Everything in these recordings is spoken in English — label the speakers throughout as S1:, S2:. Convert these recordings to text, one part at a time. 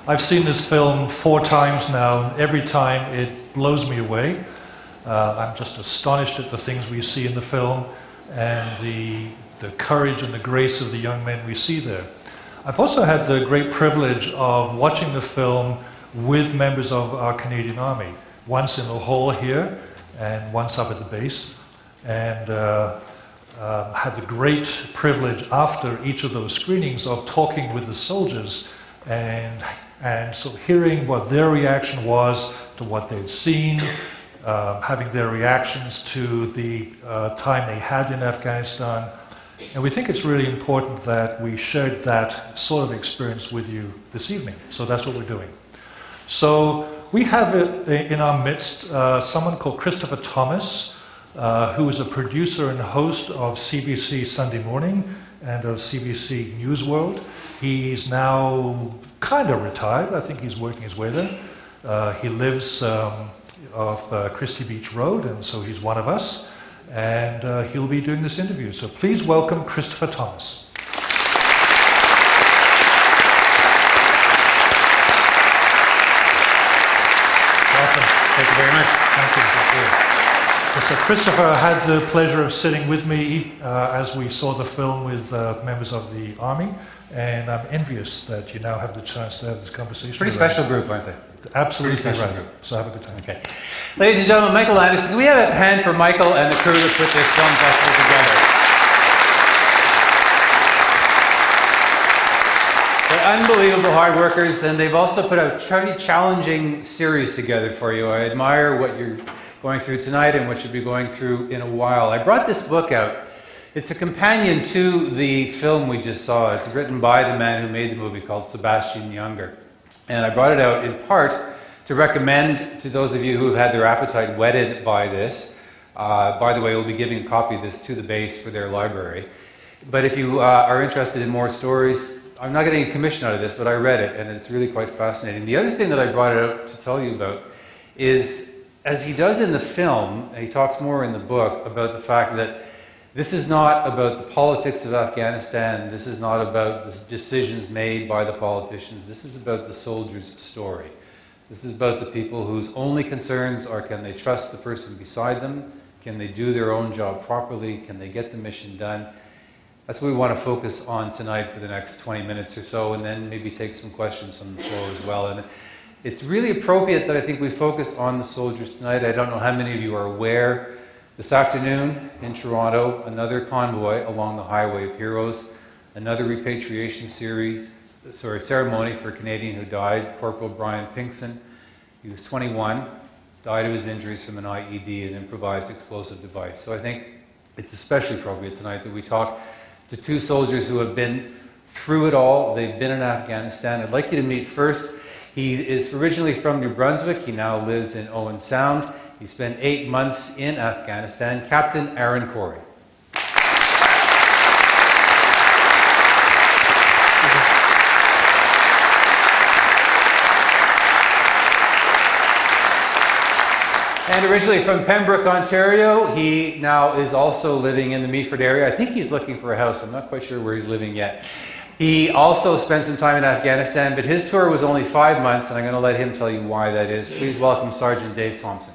S1: I've seen this film 4 times now, and every time it blows me away. I'm just astonished at the things we see in the film and the courage and the grace of the young men we see there. I've also had the great privilege of watching the film with members of our Canadian Army, once in the hall here and once up at the base, and had the great privilege after each of those screenings of talking with the soldiers and so hearing what their reaction was to what they'd seen, having their reactions to the time they had in Afghanistan. And we think it's really important that we shared that sort of experience with you this evening. So that's what we're doing. So we have in our midst someone called Christopher Thomas, who is a producer and host of CBC Sunday Morning and of CBC News World. He's now kind of retired. I think he's working his way there. He lives off Christie Beach Road, and so he's one of us. And he'll be doing this interview. So please welcome Christopher Thomas. Welcome.
S2: Thank you very much.
S1: Thank you. So Christopher had the pleasure of sitting with me as we saw the film with members of the Army, and I'm envious that you now have the chance to have this conversation.
S2: Pretty special group, aren't they?
S1: Absolutely right. So have a good time.
S2: Okay. Ladies and gentlemen, Michael Anderson. Can we have a hand for Michael and the crew that put this film festival together? They're unbelievable hard workers, and they've also put a pretty challenging series together for you. I admire what you're going through tonight and what you'll be going through in a while. I brought this book out. It's a companion to the film we just saw. It's written by the man who made the movie, called Sebastian Junger. And I brought it out in part to recommend to those of you who have had their appetite whetted by this. By the way, we'll be giving a copy of this to the base for their library. But if you are interested in more stories, I'm not getting a commission out of this, but I read it, and it's really quite fascinating. The other thing that I brought it out to tell you about is, as he does in the film, he talks more in the book about the fact that this is not about the politics of Afghanistan. This is not about the decisions made by the politicians. This is about the soldiers' story. This is about the people whose only concerns are, can they trust the person beside them? Can they do their own job properly? Can they get the mission done? That's what we want to focus on tonight for the next 20 minutes or so, and then maybe take some questions from the floor as well. And it's really appropriate that I think we focus on the soldiers tonight. I don't know how many of you are aware. This afternoon in Toronto, another convoy along the Highway of Heroes, another repatriation ceremony for a Canadian who died, Corporal Brian Pinkson. He was 21, died of his injuries from an IED, an improvised explosive device. So I think it's especially appropriate tonight that we talk to 2 soldiers who have been through it all. They've been in Afghanistan. I'd like you to meet first. He is originally from New Brunswick. He now lives in Owen Sound. He spent 8 months in Afghanistan. Captain Aaron Corey. And originally from Pembroke, Ontario, he now is also living in the Meaford area. I think he's looking for a house. I'm not quite sure where he's living yet. He also spent some time in Afghanistan, but his tour was only 5 months, and I'm going to let him tell you why that is. Please welcome Sergeant Dave Thompson.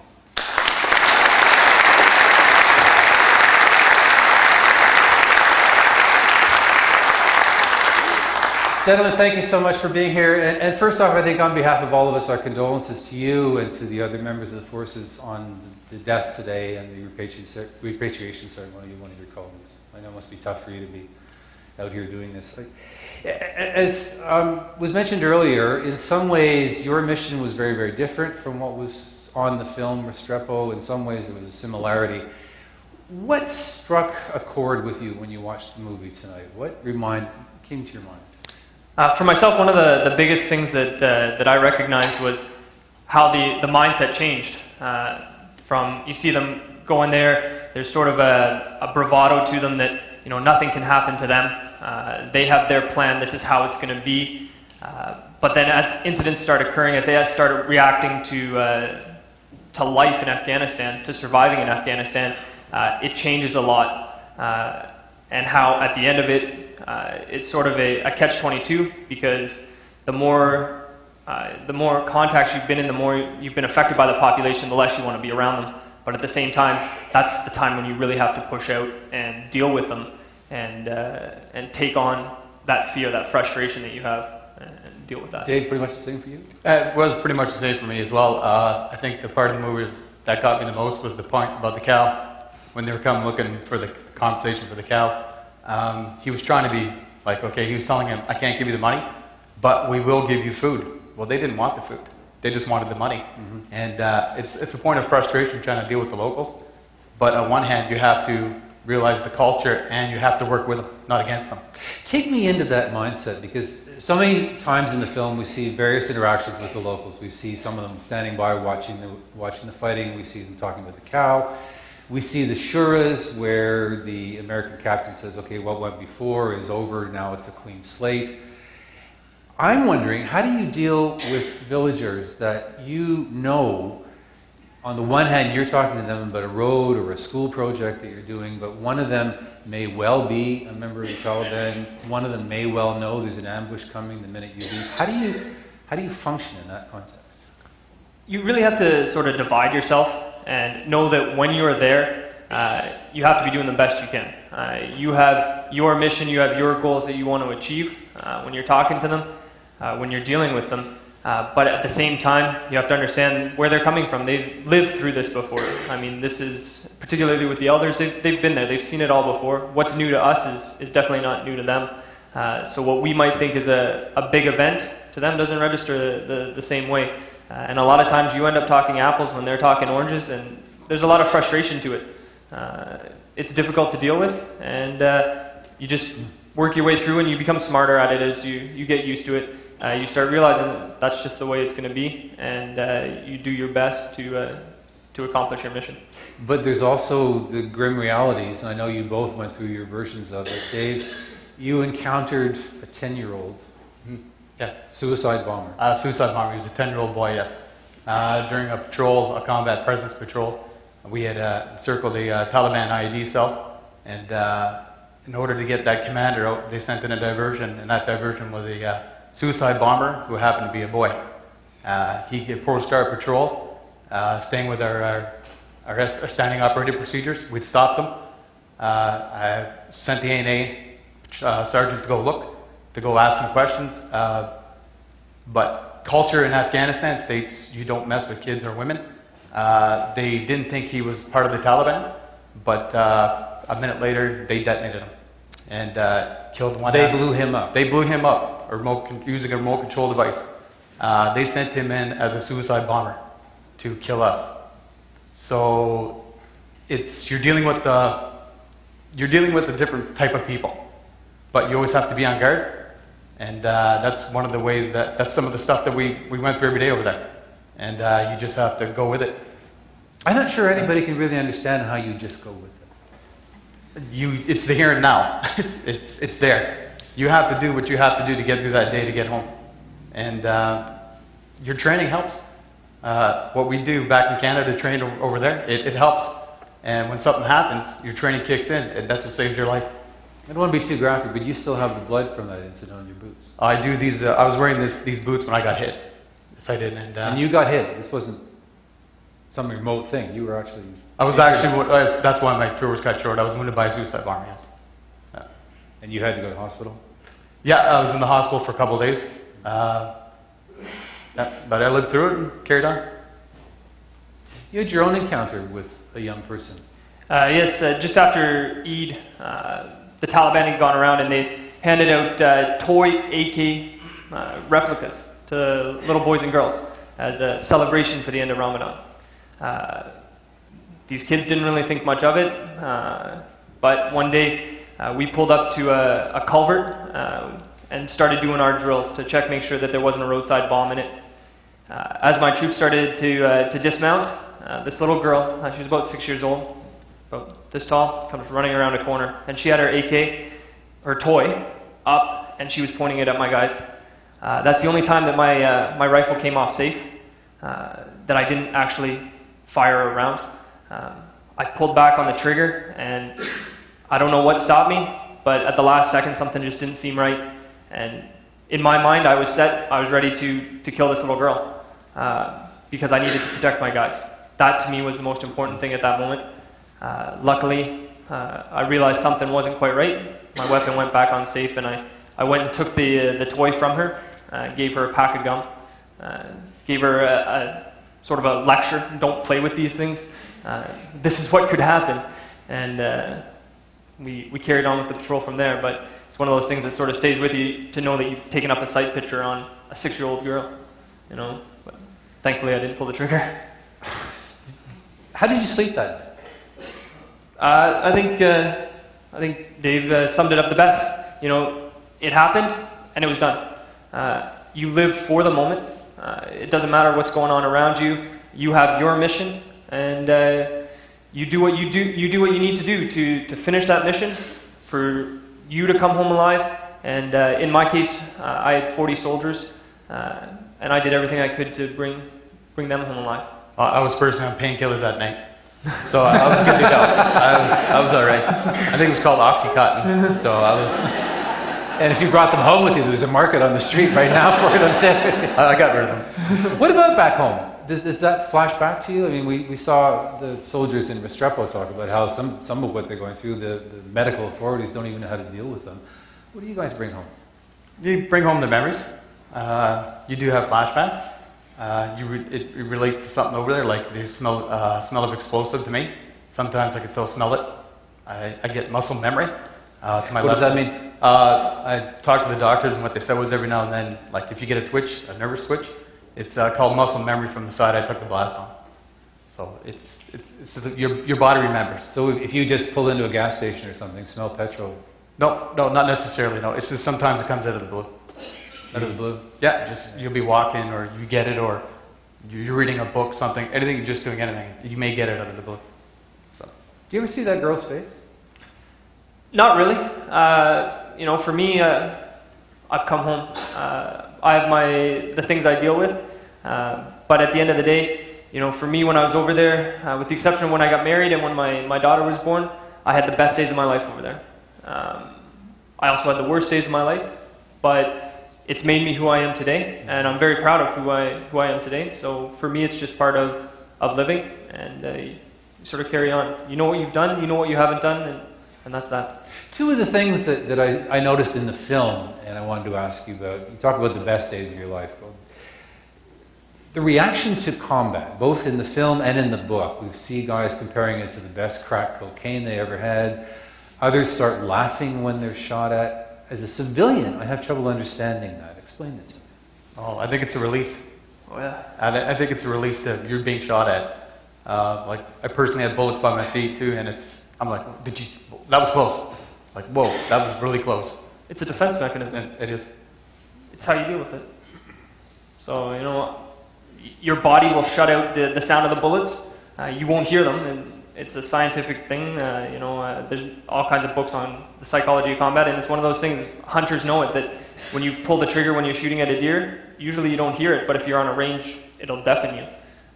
S2: Gentlemen, thank you so much for being here. And first off, I think on behalf of all of us, our condolences to you and to the other members of the forces on the death today and the repatriation ceremony of one of your colleagues. I know it must be tough for you to be out here doing this. As was mentioned earlier, in some ways, your mission was very, very different from what was on the film Restrepo. In some ways, there was a similarity. What struck a chord with you when you watched the movie tonight? What came to your mind?
S3: For myself, one of the biggest things that I recognized was how the mindset changed. From, you see them go in there, there's sort of a bravado to them that, you know, nothing can happen to them. They have their plan, this is how it's going to be. But then as incidents start occurring, as they started reacting to life in Afghanistan, to surviving in Afghanistan, it changes a lot. And how at the end of it, it's sort of a catch-22, because the more The more contacts you've been in, the more you've been affected by the population, the less you want to be around them. But at the same time, that's the time when you really have to push out and deal with them and take on that fear, that frustration that you have, and deal with that.
S2: Dave, pretty much the same for you?
S4: It was pretty much the same for me as well. I think the part of the movie that got me the most was the point about the cow. When they were coming looking for the compensation for the cow, he was trying to be like, okay, he was telling him, I can't give you the money, but we will give you food. Well, they didn't want the food. They just wanted the money. Mm-hmm. And it's a point of frustration trying to deal with the locals. But on one hand, you have to realize the culture and you have to work with them, not against them.
S2: Take me into that mindset, because so many times in the film we see various interactions with the locals. We see some of them standing by watching the fighting. We see them talking about the cow. We see the shuras where the American captain says, okay, what went before is over, now it's a clean slate. I'm wondering, how do you deal with villagers that you know, on the one hand, you're talking to them about a road or a school project that you're doing, but one of them may well be a member of the Taliban, one of them may well know there's an ambush coming the minute you leave. How do you function in that context?
S3: You really have to sort of divide yourself and know that when you are there, you have to be doing the best you can. You have your mission, you have your goals that you want to achieve when you're talking to them, when you're dealing with them. But at the same time, you have to understand where they're coming from. They've lived through this before. I mean, this is, particularly with the elders, they've been there. They've seen it all before. What's new to us is definitely not new to them. So what we might think is a big event, to them doesn't register the same way. And a lot of times you end up talking apples when they're talking oranges, and there's a lot of frustration to it. It's difficult to deal with, and you just work your way through and you become smarter at it as you get used to it. You start realizing that's just the way it's going to be, and you do your best to accomplish your mission.
S2: But there's also the grim realities, and I know you both went through your versions of it. Dave, you encountered a 10-year-old
S4: Yes.
S2: suicide bomber.
S4: Suicide bomber. He was a 10-year-old boy, yes. During a patrol, a combat presence patrol, we had circled a Taliban IED cell, and in order to get that commander out, they sent in a diversion, and that diversion was a suicide bomber who happened to be a boy. He approached our patrol, staying with our standing operating procedures. We'd stopped him. I sent the A&A sergeant to go look, to go ask him questions. But culture in Afghanistan states you don't mess with kids or women. They didn't think he was part of the Taliban, but a minute later they detonated him and killed one.
S2: They blew him up.
S4: They blew him up, using a remote control device. They sent him in as a suicide bomber to kill us. So you're dealing with a different type of people, but you always have to be on guard. And that's one of the ways that's some of the stuff that we went through every day over there. And you just have to go with it.
S2: I'm not sure anybody can really understand how you just go with it.
S4: It's the here and now. It's there. You have to do what you have to do to get through that day to get home. And your training helps. What we do back in Canada to train over there, it helps. And when something happens, your training kicks in, and that's what saves your life.
S2: I don't want to be too graphic, but you still have the blood from that incident on your boots.
S4: I do these. I was wearing these boots when I got hit. Yes, I did.
S2: And you got hit. This wasn't some remote thing. You were actually.
S4: I was actually. That's why my tour was cut short. I was wounded by a suicide bomber. Yes. Yeah.
S2: And you had to go to hospital.
S4: Yeah, I was in the hospital for a couple of days. But I lived through it and carried on.
S2: You had your own encounter with a young person.
S3: Yes, just after Eid, the Taliban had gone around and they handed out toy AK replicas to little boys and girls as a celebration for the end of Ramadan. These kids didn't really think much of it, but one day we pulled up to a culvert and started doing our drills to make sure that there wasn't a roadside bomb in it. As my troops started to dismount, this little girl, she was about 6 years old, about this tall, comes running around a corner, and she had her AK, her toy, up, and she was pointing it at my guys. That's the only time that my rifle came off safe, that I didn't actually fire a round. I pulled back on the trigger, and I don't know what stopped me, but at the last second something just didn't seem right, and in my mind, I was set. I was ready to kill this little girl because I needed to protect my guys. That to me was the most important thing at that moment. Luckily, I realized something wasn't quite right. My weapon went back on safe, and I went and took the toy from her, gave her a pack of gum, gave her a sort of a lecture. Don't play with these things. This is what could happen. And we carried on with the patrol from there. But it's one of those things that sort of stays with you to know that you've taken up a sight picture on a 6-year-old girl. You know. But thankfully, I didn't pull the trigger.
S2: How did you sleep that night?
S3: I think Dave summed it up the best. You know, it happened and it was done. You live for the moment. It doesn't matter what's going on around you. You have your mission, and you do what you do. You do what you need to do to finish that mission, for you to come home alive. And in my case, I had 40 soldiers, and I did everything I could to bring them home alive.
S4: I was personally on painkillers that night, so I was good to go. I was all right. I think it was called Oxycontin, so I was.
S2: And if you brought them home with you, there's a market on the street right now for them too.
S4: I got rid of them.
S2: What about back home? Does that flash back to you? I mean, we saw the soldiers in Restrepo talk about how some of what they're going through, the medical authorities don't even know how to deal with them. What do you guys bring home?
S4: You bring home the memories. You do have flashbacks. It relates to something over there, like the smell of explosive to me. Sometimes I can still smell it. I get muscle memory to my left.
S2: What does that mean?
S4: I talked to the doctors, and what they said was every now and then, like if you get a twitch, a nervous twitch, it's called muscle memory from the side I took the blast on. So it's so that your body remembers.
S2: So if you just pull into a gas station or something, smell petrol?
S4: No, not necessarily. No, it's just sometimes it comes out of the blue.
S2: Out of the blue?
S4: Yeah, just you'll be walking, or you get it, or you're reading a book, something, anything. You're just doing anything, you may get it out of the blue. So,
S2: do you ever see that girl's face?
S3: Not really. You know, for me, I've come home. I have the things I deal with, but at the end of the day, you know, for me, when I was over there, with the exception of when I got married and when my daughter was born, I had the best days of my life over there. I also had the worst days of my life, but it's made me who I am today, and I'm very proud of who I am today. So for me, it's just part of living, and you sort of carry on. You know what you've done, you know what you haven't done, and that's that.
S2: Two of the things that I noticed in the film, and I wanted to ask you about, you talk about the best days of your life. The reaction to combat, both in the film and in the book, we see guys comparing it to the best crack cocaine they ever had. Others start laughing when they're shot at. As a civilian, I have trouble understanding that. Explain it to me.
S4: Oh, I think it's a release.
S3: Oh, yeah.
S4: I think it's a release that you're being shot at. Like, I personally had bullets by my feet too, and I'm like, that was close. Like, whoa, that was really close.
S3: It's a defense mechanism.
S4: It is.
S3: It's how you deal with it. So, you know, your body will shut out the sound of the bullets. You won't hear them, and it's a scientific thing. You know, there's all kinds of books on the psychology of combat, and it's one of those things, hunters know it, that when you pull the trigger when you're shooting at a deer, usually you don't hear it, but if you're on a range, it'll deafen you.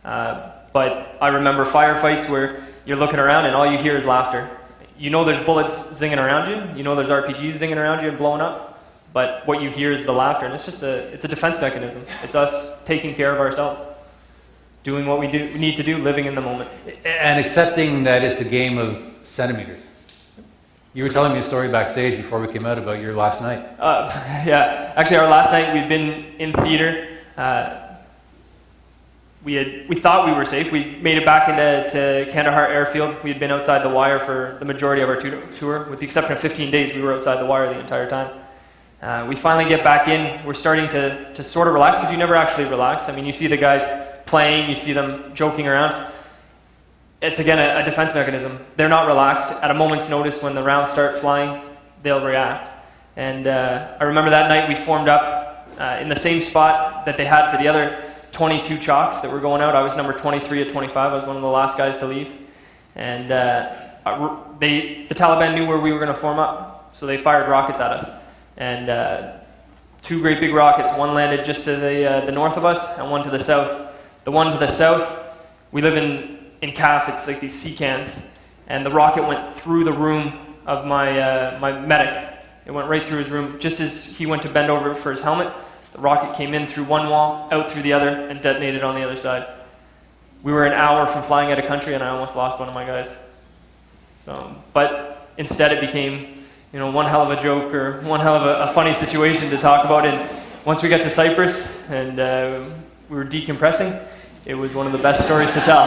S3: But I remember firefights where you're looking around and all you hear is laughter. You know there's bullets zinging around you, you know there's RPGs zinging around you and blowing up, but what you hear is the laughter, and it's just it's a defense mechanism. It's us taking care of ourselves, doing what we need to do, living in the moment.
S2: And accepting that it's a game of centimeters. You were telling me a story backstage before we came out about your last night.
S3: Yeah, actually our last night we'd been in theater. We thought we were safe. We made it back into Kandahar Airfield. We had been outside the wire for the majority of our tour. With the exception of 15 days, we were outside the wire the entire time. We finally get back in. We're starting to sort of relax, because you never actually relax. I mean, you see the guys playing, you see them joking around. It's, again, a defense mechanism. They're not relaxed. At a moment's notice, when the rounds start flying, they'll react. And I remember that night we formed up in the same spot that they had for the other 22 chalks that were going out. I was number 23 at 25. I was one of the last guys to leave. And the Taliban knew where we were going to form up, so they fired rockets at us. And two great big rockets. One landed just to the north of us, and one to the south. The one to the south, we live in CAF, it's like these sea cans, and the rocket went through the room of my medic, It went right through his room. Just as he went to bend over for his helmet, the rocket came in through one wall, out through the other, and detonated on the other side. We were an hour from flying out of country, and I almost lost one of my guys. So, but instead it became, one hell of a joke or one hell of a funny situation to talk about. And once we got to Cyprus and we were decompressing, it was one of the best stories to tell.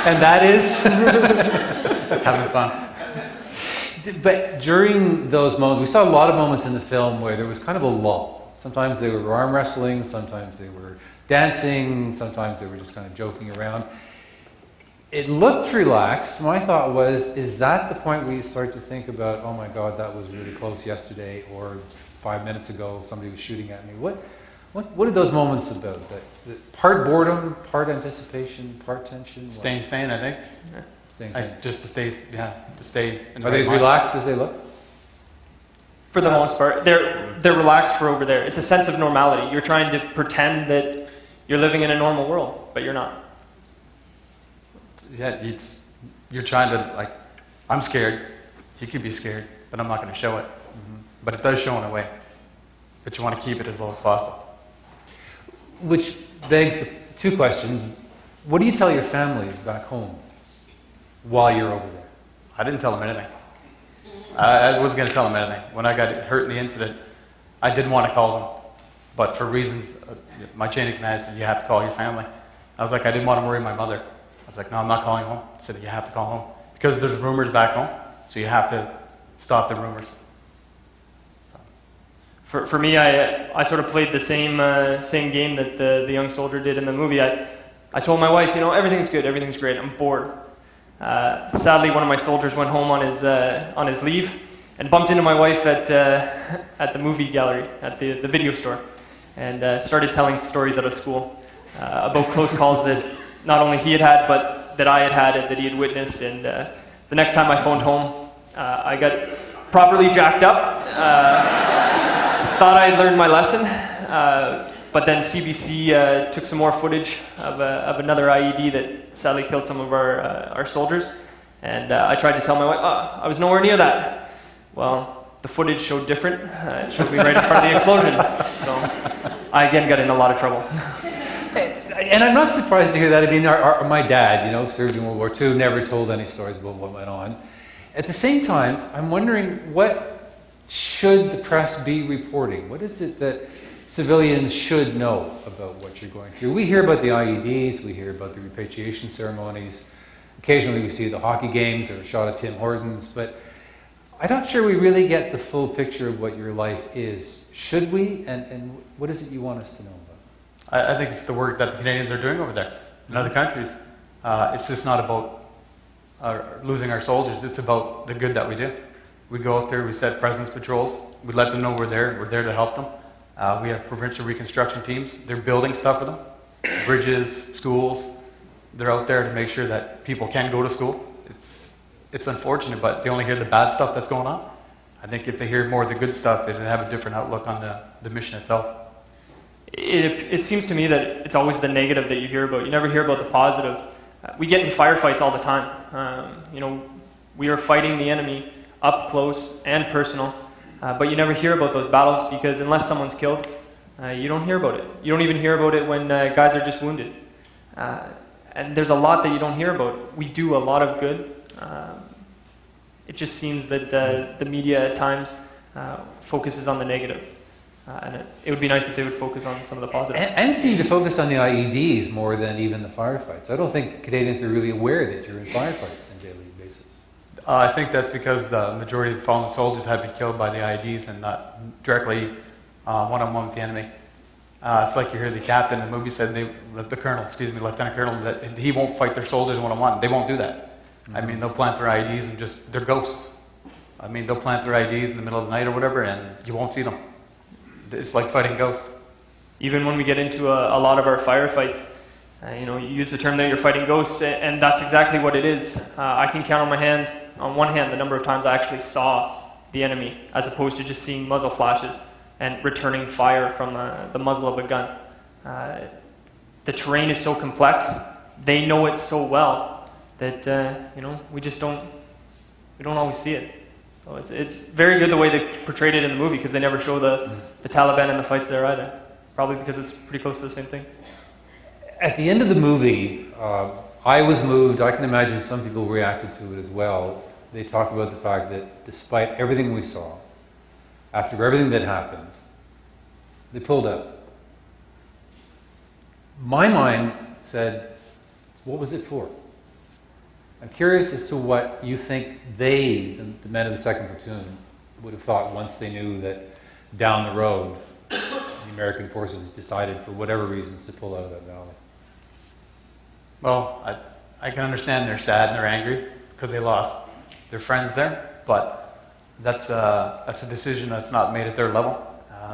S2: And that is?
S4: Having fun.
S2: But during those moments, we saw a lot of moments in the film where there was kind of a lull. Sometimes they were arm wrestling, sometimes they were dancing, sometimes they were just kind of joking around. It looked relaxed. My thought was, is that the point where you start to think about, oh my God, that was really close yesterday, or 5 minutes ago somebody was shooting at me? What are those moments about? Part boredom, part anticipation, part tension?
S4: Staying sane, I think.
S2: Yeah. Staying sane.
S4: Just to stay in the
S2: Are they as relaxed as they look?
S3: For the most part. They're relaxed for over there. It's a sense of normality. You're trying to pretend that you're living in a normal world, but you're not.
S4: Yeah, you're trying to, I'm scared. You can be scared, but I'm not going to show it. Mm-hmm. But it does show in a way. But you want to keep it as low as possible.
S2: Which begs the two questions. What do you tell your families back home while you're over there?
S4: I didn't tell them anything. I wasn't going to tell them anything. When I got hurt in the incident, I didn't want to call them. But for reasons, my chain of command said, you have to call your family. I was like, I didn't want to worry my mother. I was like, no, I'm not calling home. I said, you have to call home. Because there's rumors back home, so you have to stop the rumors. So.
S3: For me, I sort of played the same game that the young soldier did in the movie. I told my wife, everything's good, everything's great, I'm bored. Sadly, one of my soldiers went home on his leave and bumped into my wife at the movie gallery, at the video store, and started telling stories out of school about close calls that not only he had, but that I had that he had witnessed. And the next time I phoned home, I got properly jacked up. Thought I had learned my lesson, but then CBC took some more footage of another IED that sadly killed some of our soldiers. And I tried to tell my wife, I was nowhere near that. Well, the footage showed different. It showed me right in front of the explosion. So I again got in a lot of trouble.
S2: And I'm not surprised to hear that. I mean, my dad, served in World War II, never told any stories about what went on. At the same time, I'm wondering, what should the press be reporting? What is it that civilians should know about what you're going through? We hear about the IEDs, we hear about the repatriation ceremonies. Occasionally we see the hockey games or a shot of Tim Hortons, but I'm not sure we really get the full picture of what your life is. Should we? And what is it you want us to know about?
S4: I think it's the work that the Canadians are doing over there in other countries. It's just not about losing our soldiers. It's about the good that we do. We go out there, we set presence patrols, we let them know we're there to help them. We have provincial reconstruction teams. They're building stuff for them. Bridges, schools. They're out there to make sure that people can go to school. It's unfortunate, but they only hear the bad stuff that's going on. I think if they hear more of the good stuff, they'd have a different outlook on the mission itself.
S3: It seems to me that it's always the negative that you hear about. You never hear about the positive. We get in firefights all the time. We are fighting the enemy up close and personal, but you never hear about those battles because unless someone's killed, you don't hear about it. You don't even hear about it when guys are just wounded. And there's a lot that you don't hear about. We do a lot of good. It just seems that the media at times focuses on the negative. And it would be nice if they would focus on some of the positive.
S2: And seem to focus on the IEDs more than even the firefights. I don't think Canadians are really aware that you're in firefights on a daily basis.
S4: I think that's because the majority of fallen soldiers have been killed by the IEDs and not directly one-on-one with the enemy. It's like you hear the captain in the movie said, Lieutenant Colonel, that he won't fight their soldiers one-on-one. They won't do that. Mm-hmm. I mean, they'll plant their IEDs and they're ghosts. I mean, they'll plant their IEDs in the middle of the night or whatever, and you won't see them. It's like fighting ghosts.
S3: Even when we get into a lot of our firefights, you use the term that you're fighting ghosts, and that's exactly what it is. I can count on one hand the number of times I actually saw the enemy, as opposed to just seeing muzzle flashes and returning fire from the muzzle of a gun. The terrain is so complex, they know it so well that we just don't always see it. So it's very good the way they portrayed it in the movie, because they never show the Taliban in the fights there either. Probably because it's pretty close to the same thing.
S2: At the end of the movie, I was moved. I can imagine some people reacted to it as well. They talked about the fact that despite everything we saw, after everything that happened, they pulled out. My mind said, what was it for? I'm curious as to what you think they, the men of the 2nd Platoon, would have thought once they knew that down the road, the American forces decided, for whatever reasons, to pull out of that valley.
S4: Well, I can understand they're sad and they're angry because they lost their friends there, but that's a decision that's not made at their level.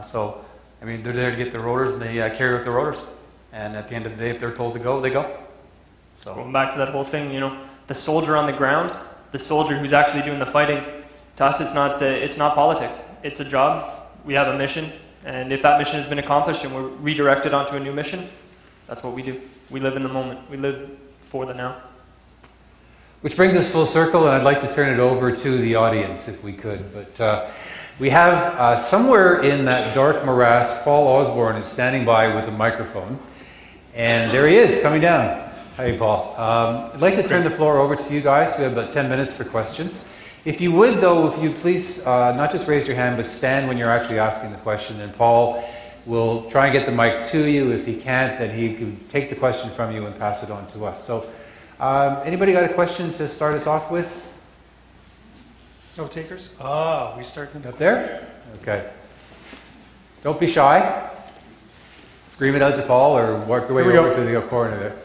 S4: So, I mean, they're there to get their orders, and they carry out their orders. And at the end of the day, if they're told to go, they go. So
S3: going back to that whole thing, you know, the soldier on the ground, the soldier who's actually doing the fighting, to us it's not politics. It's a job. We have a mission, and if that mission has been accomplished and we're redirected onto a new mission, that's what we do. We live in the moment. We live for the now.
S2: Which brings us full circle, and I'd like to turn it over to the audience if we could. But we have somewhere in that dark morass, Paul Osborne is standing by with a microphone. And there he is, coming down. Hi, Paul. I'd like to turn the floor over to you guys. We have about 10 minutes for questions. If you would, though, if you please not just raise your hand, but stand when you're actually asking the question. And Paul will try and get the mic to you. If he can't, then he can take the question from you and pass it on to us. So, anybody got a question to start us off with?
S5: No takers? We start
S2: Up there? Okay. Don't be shy. Scream it out to Paul or work your way over to the corner there.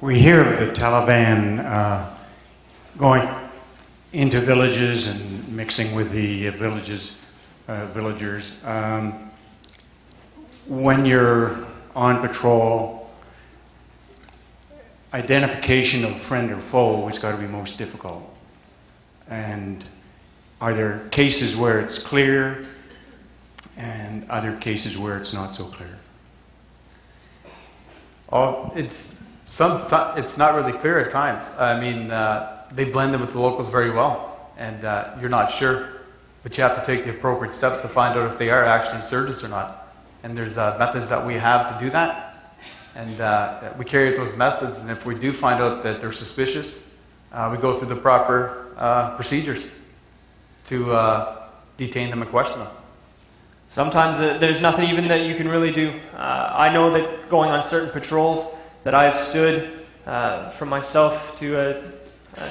S5: We hear of the Taliban going into villages and mixing with the villagers. When you're on patrol, identification of friend or foe has got to be most difficult. And are there cases where it's clear and other cases where it's not so clear?
S4: Oh, it's not really clear at times. I mean, they blend in with the locals very well, and you're not sure, but you have to take the appropriate steps to find out if they are actually insurgents or not. And there's methods that we have to do that, and we carry out those methods. And if we do find out that they're suspicious, we go through the proper procedures to detain them and question them.
S3: Sometimes there's nothing even that you can really do. I know that going on certain patrols that I've stood from myself to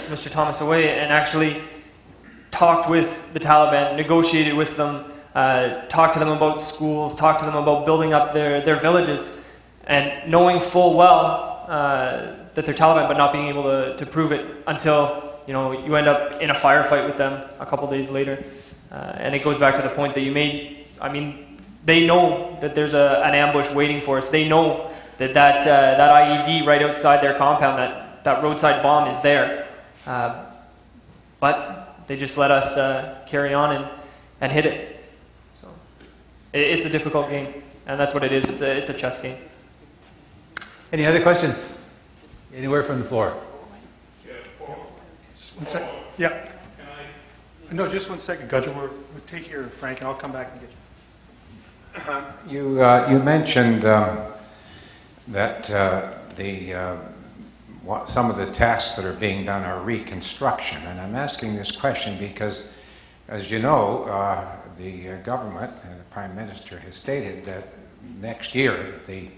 S3: Mr. Thomas away and actually talked with the Taliban, negotiated with them, talked to them about schools, talked to them about building up their villages, and knowing full well that they're Taliban, but not being able to prove it until you end up in a firefight with them a couple days later. And it goes back to the point that you made. I mean, they know that there's an ambush waiting for us. They know that IED right outside their compound, that roadside bomb is there. But they just let us carry on and hit it. So it's a difficult game, and that's what it is. It's a chess game.
S2: Any other questions? Anywhere from the floor?
S5: Just 1 second. Yeah. No, just 1 second, Gudger. We'll take here, Frank, and I'll come back and get you.
S6: You mentioned that some of the tasks that are being done are reconstruction, and I'm asking this question because, as you know, the government and the Prime Minister has stated that next year the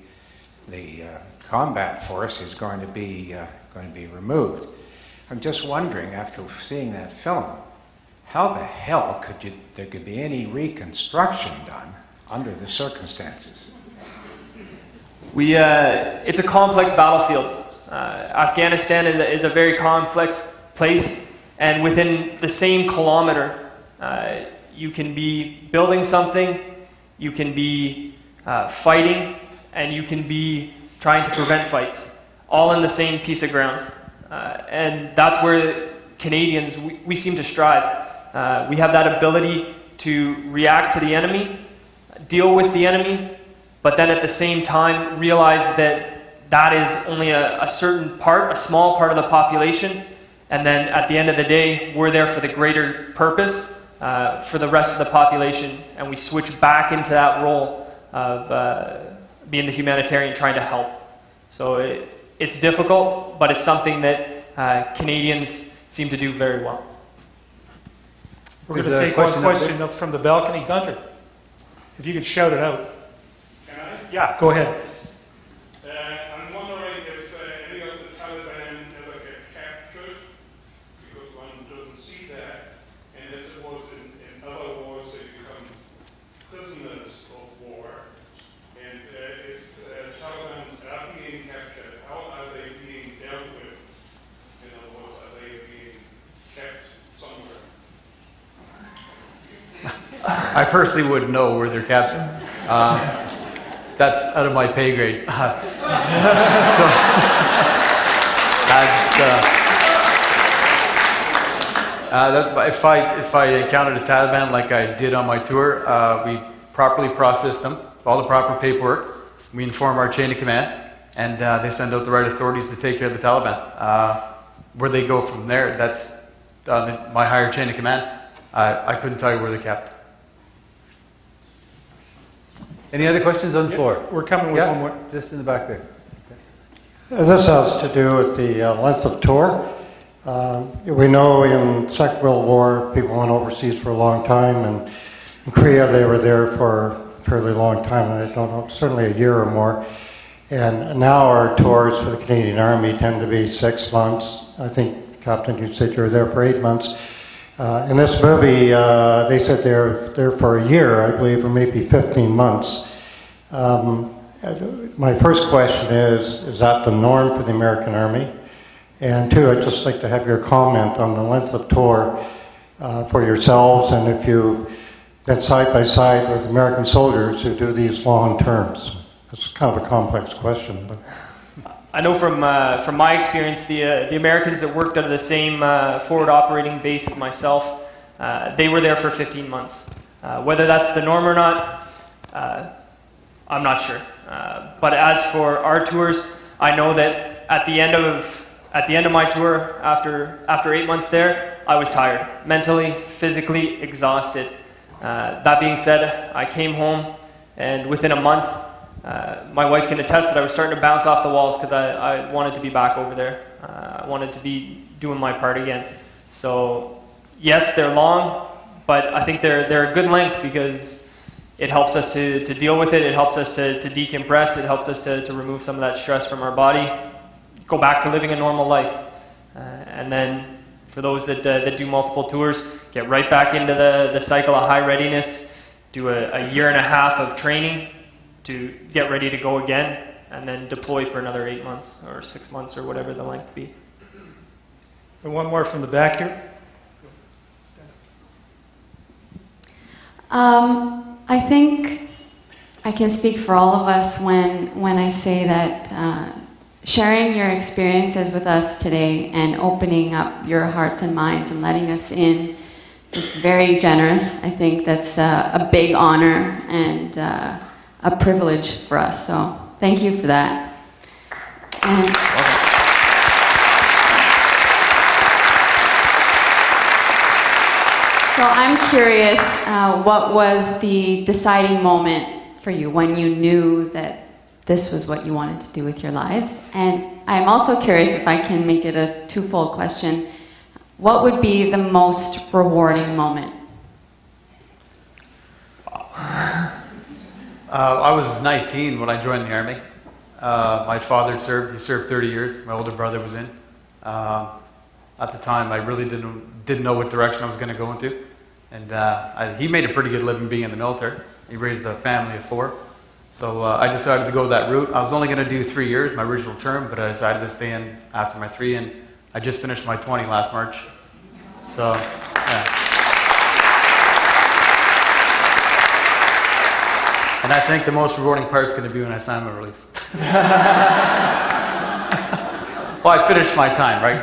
S6: combat force is going to be removed. I'm just wondering, after seeing that film, how the hell there could be any reconstruction done under the circumstances?
S3: It's a complex battlefield. Afghanistan is a very complex place, and within the same kilometer, you can be building something, you can be fighting, and you can be trying to prevent fights, all in the same piece of ground. And that's where Canadians, we seem to strive. We have that ability to react to the enemy, deal with the enemy, but then at the same time realize that is only a certain part, a small part of the population, And then at the end of the day, we're there for the greater purpose, for the rest of the population, and we switch back into that role of being the humanitarian, trying to help. So it's difficult, but it's something that Canadians seem to do very well.
S7: We're going to take one question up from the balcony. Gunter, if you could shout it out.
S8: Can I?
S7: Yeah, go ahead.
S8: I'm wondering if any of the Taliban ever get captured, because one doesn't see that, and as it was in other wars, they become prisoners of war. And if Taliban are being captured, how are they being dealt with? In other words, are they being kept somewhere?
S4: I personally wouldn't know where they're kept. That's out of my pay grade. So, if I encountered a Taliban like I did on my tour, we properly process them, all the proper paperwork. We inform our chain of command, and they send out the right authorities to take care of the Taliban. Where they go from there, that's my higher chain of command. I couldn't tell you where they're kept.
S2: Any other questions on the floor?
S7: We're coming with one more.
S2: Just in the back there.
S9: This has to do with the length of tour. We know in Second World War, people went overseas for a long time, and in Korea they were there for a fairly long time, and I don't know, certainly a year or more. And now our tours for the Canadian Army tend to be 6 months. I think, Captain, you said you were there for 8 months. In this movie, they said they're there for a year, I believe, or maybe 15 months. My first question is that the norm for the American Army? And two, I'd just like to have your comment on the length of tour for yourselves, and if you've been side by side with American soldiers who do these long terms. It's kind of a complex question, but...
S3: I know from my experience, the Americans that worked under the same forward operating base as myself, they were there for 15 months. Whether that's the norm or not, I'm not sure. But as for our tours, I know that at the end of my tour, after 8 months there, I was tired, mentally, physically exhausted. That being said, I came home, and within a month, my wife can attest that I was starting to bounce off the walls because I wanted to be back over there. I wanted to be doing my part again. So yes, they're long, but I think they're a good length because it helps us to deal with it. It helps us to decompress. It helps us to remove some of that stress from our body, go back to living a normal life. And then for those that do multiple tours, get right back into the cycle of high readiness, do a year and a half of training to get ready to go again, and then deploy for another 8 months or 6 months or whatever the length be.
S7: And one more from the back here.
S10: I think I can speak for all of us when I say that sharing your experiences with us today and opening up your hearts and minds and letting us in, it's very generous. I think that's a big honor and a privilege for us. So thank you for that. So I'm curious, what was the deciding moment for you when you knew that this was what you wanted to do with your lives? And I'm also curious, if I can make it a twofold question, what would be the most rewarding moment?
S4: I was 19 when I joined the Army. My father served. He served 30 years. My older brother was in. At the time, I really didn't know what direction I was going to go into. And he made a pretty good living being in the military. He raised a family of 4. So I decided to go that route. I was only going to do 3 years, my original term, but I decided to stay in after my 3, and I just finished my 20 last March. So, yeah. And I think the most rewarding part is going to be when I sign my release. Well, I finished my time, right?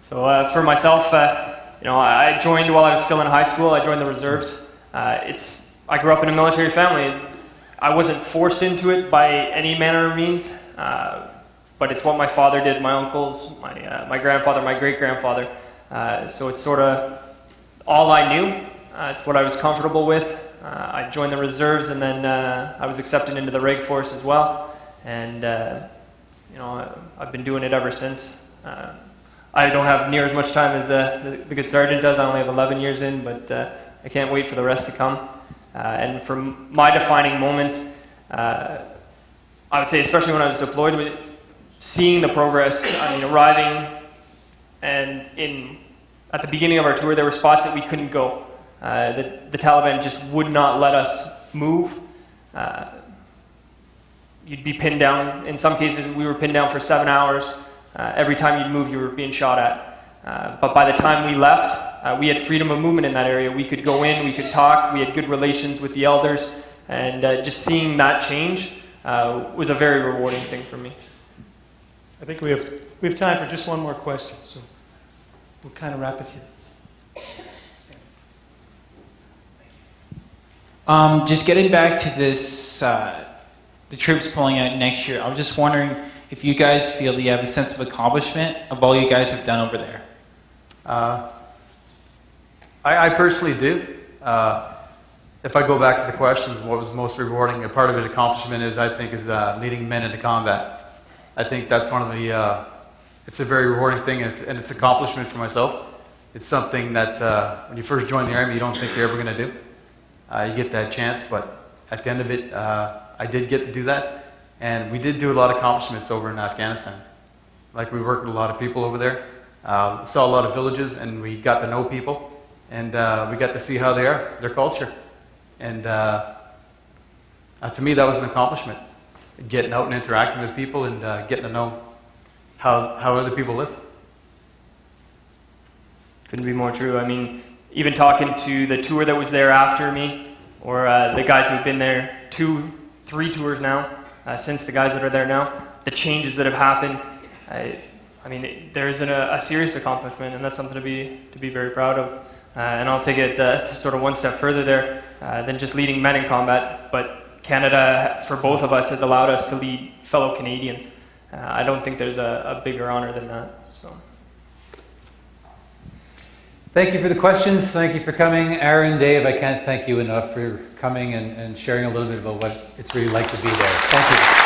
S3: So for myself, I joined while I was still in high school. I joined the reserves. I grew up in a military family. I wasn't forced into it by any manner of means. but it's what my father did, my uncles, my grandfather, my great-grandfather. So it's sort of all I knew. It's what I was comfortable with. I joined the reserves, and then I was accepted into the Reg Force as well. And I've been doing it ever since. I don't have near as much time as the good sergeant does. I only have 11 years in, but I can't wait for the rest to come. And for my defining moment, I would say, especially when I was deployed, seeing the progress. I mean, arriving and at the beginning of our tour, there were spots that we couldn't go. The Taliban just would not let us move. You'd be pinned down. In some cases, we were pinned down for 7 hours. Every time you'd move, you were being shot at. But by the time we left, we had freedom of movement in that area. We could go in, we could talk, we had good relations with the elders, and just seeing that change was a very rewarding thing for me.
S7: I think we have time for just one more question, so we'll kind of wrap it here.
S11: Just getting back to this, the troops pulling out next year, I was just wondering if you guys feel that you have a sense of accomplishment of all you guys have done over there.
S4: I personally do. If I go back to the question, what was most rewarding, a part of the accomplishment is leading men into combat. I think that's one of the, it's a very rewarding thing, and it's an accomplishment for myself. It's something that when you first join the Army, you don't think you're ever going to do. You get that chance, but at the end of it, I did get to do that. And we did do a lot of accomplishments over in Afghanistan. Like, we worked with a lot of people over there, saw a lot of villages, and we got to know people, and we got to see how they are, their culture. And to me, that was an accomplishment, getting out and interacting with people and getting to know how other people live.
S3: Couldn't be more true. I mean, even talking to the tour that was there after me, or the guys who've been there 2-3 tours now, since the guys that are there now, the changes that have happened, I mean, there is a serious accomplishment, and that's something to be very proud of. And I'll take it to sort of one step further there than just leading men in combat, but Canada, for both of us, has allowed us to lead fellow Canadians. I don't think there's a bigger honor than that. So.
S2: Thank you for the questions. Thank you for coming. Aaron, Dave, I can't thank you enough for coming and sharing a little bit about what it's really like to be there. Thank you.